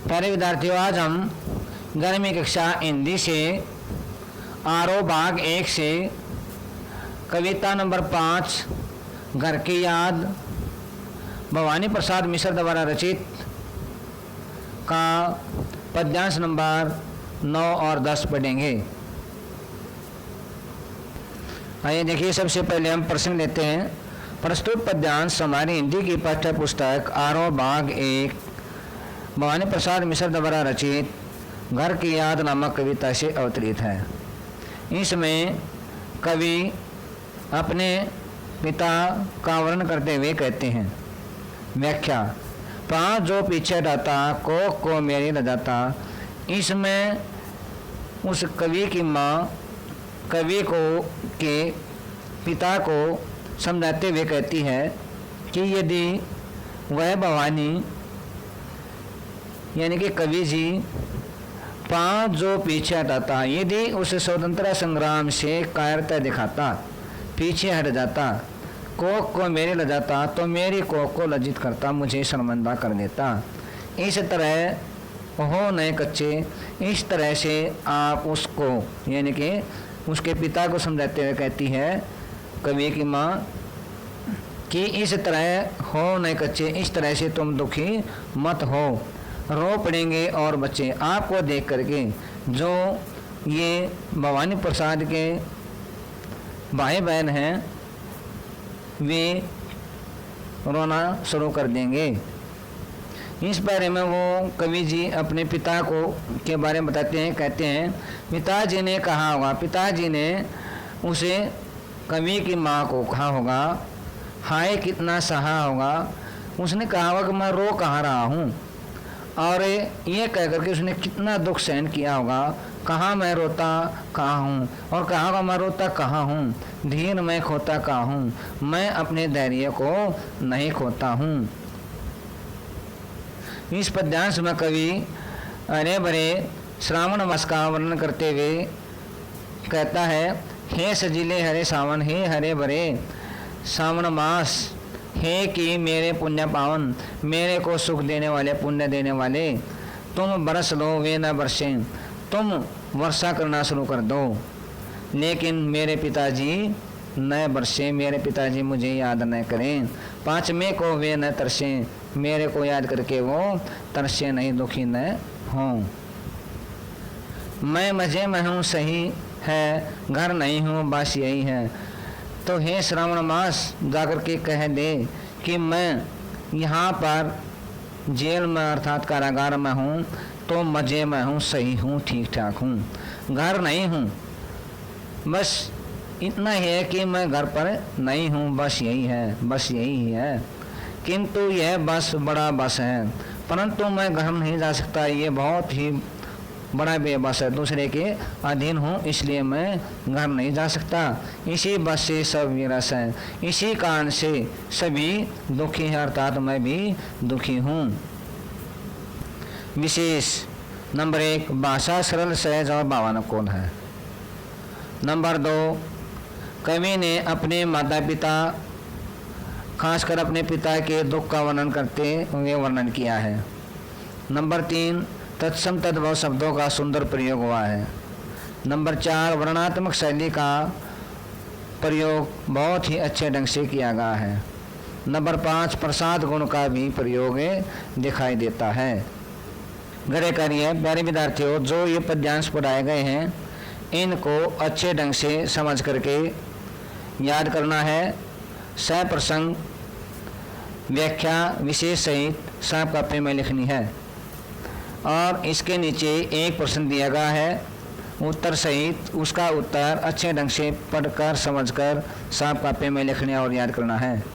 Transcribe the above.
प्यारे विद्यार्थियों, आज हम 11वीं कक्षा हिंदी से आरोह भाग 1 से कविता नंबर 5 घर की याद भवानी प्रसाद मिश्र द्वारा रचित का पद्यांश नंबर 9 और 10 पढ़ेंगे। आइए देखिए, सबसे पहले हम प्रश्न लेते हैं। प्रस्तुत पद्यांश हमारी हिंदी की पाठ्य पुस्तक आरोह भाग 1 भवानी प्रसाद मिश्र द्वारा रचित घर की याद नामक कविता से अवतरित है। इसमें कवि अपने पिता का वर्णन करते हुए कहते हैं। व्याख्या: प्राण जो पीछे हटाता को मेरी न जाता। इसमें उस कवि की माँ कवि को के पिता को समझाते हुए कहती है कि यदि वह भवानी यानी कि कवि जी प्राण जो पीछे हटाता, यदि उस स्वतंत्रता संग्राम से कायरता दिखाता, पीछे हट जाता, को मेरे ल जाता, तो मेरी को लज्जित करता, मुझे शर्मिंदा कर देता। इस तरह हो नए कच्चे, इस तरह से आप उसको यानी कि उसके पिता को समझाते हुए कहती है कवि की माँ कि इस तरह हो नए कच्चे, इस तरह से तुम दुखी मत हो, रो पड़ेंगे और बच्चे आपको देख करके जो ये भवानी प्रसाद के भाई बहन हैं वे रोना शुरू कर देंगे। इस बारे में वो कवि जी अपने पिता को के बारे में बताते हैं। कहते हैं पिताजी ने कहा होगा, पिताजी ने उसे कवि की माँ को कहा होगा, हाय कितना सहा होगा। उसने कहा होगा कि मैं रो कहाँ रहा हूँ, और ये कह करके उसने कितना दुख सहन किया होगा। कहाँ मैं रोता कहाँ हूँ और कहाँ का मैं रोता कहाँ हूँ, धीर मैं खोता कहाँ हूँ, मैं अपने धैर्य को नहीं खोता हूँ। इस पद्यांश में कवि हरे भरे श्रावण मास का वर्णन करते हुए कहता है, हे सजीले हरे सावन, हे हरे भरे सावन मास, हे कि मेरे पुण्य पावन, मेरे को सुख देने वाले, पुण्य देने वाले, तुम बरस लो वे न बरसें, तुम वर्षा करना शुरू कर दो, लेकिन मेरे पिताजी न बरसें, मेरे पिताजी मुझे याद न करें। पाँचवें को वे न तरसें, मेरे को याद करके वो तरसे नहीं, दुखी न हों। मैं मजे में हूँ सही है, घर नहीं हूँ बस यही है। तो हे श्रावण मास जाकर के कह दे कि मैं यहाँ पर जेल में अर्थात कारागार में हूँ, तो मज़े में हूँ, सही हूँ, ठीक ठाक हूँ, घर नहीं हूँ, बस इतना ही है कि मैं घर पर नहीं हूँ, बस यही है, बस यही है। किंतु यह बस बड़ा बस है, परंतु मैं घर नहीं जा सकता, ये बहुत ही बड़ा बेबस है, दूसरे के अधीन हूँ, इसलिए मैं घर नहीं जा सकता। इसी बस से सब विरस है, इसी कारण से सभी दुखी हैं, अर्थात मैं भी दुखी हूँ। विशेष नंबर 1 भाषा सरल सहज और भावानुकूल है। नंबर 2 कवि ने अपने माता पिता खासकर अपने पिता के दुख का वर्णन करते हुए वर्णन किया है। नंबर 3 तत्सम तद्भव शब्दों का सुंदर प्रयोग हुआ है। नंबर 4 वर्णनात्मक शैली का प्रयोग बहुत ही अच्छे ढंग से किया गया है। नंबर 5 प्रसाद गुण का भी प्रयोग दिखाई देता है। गढ़े करिए प्यारे विद्यार्थियों, जो ये पद्यांश पढ़ाए गए हैं इनको अच्छे ढंग से समझ करके याद करना है। सप्रसंग व्याख्या विशेष सहित साफ कापी में लिखनी है, और इसके नीचे एक प्रश्न दिया गया है उत्तर सहित, उसका उत्तर अच्छे ढंग से पढ़कर समझकर साफ कापी में लिखने और याद करना है।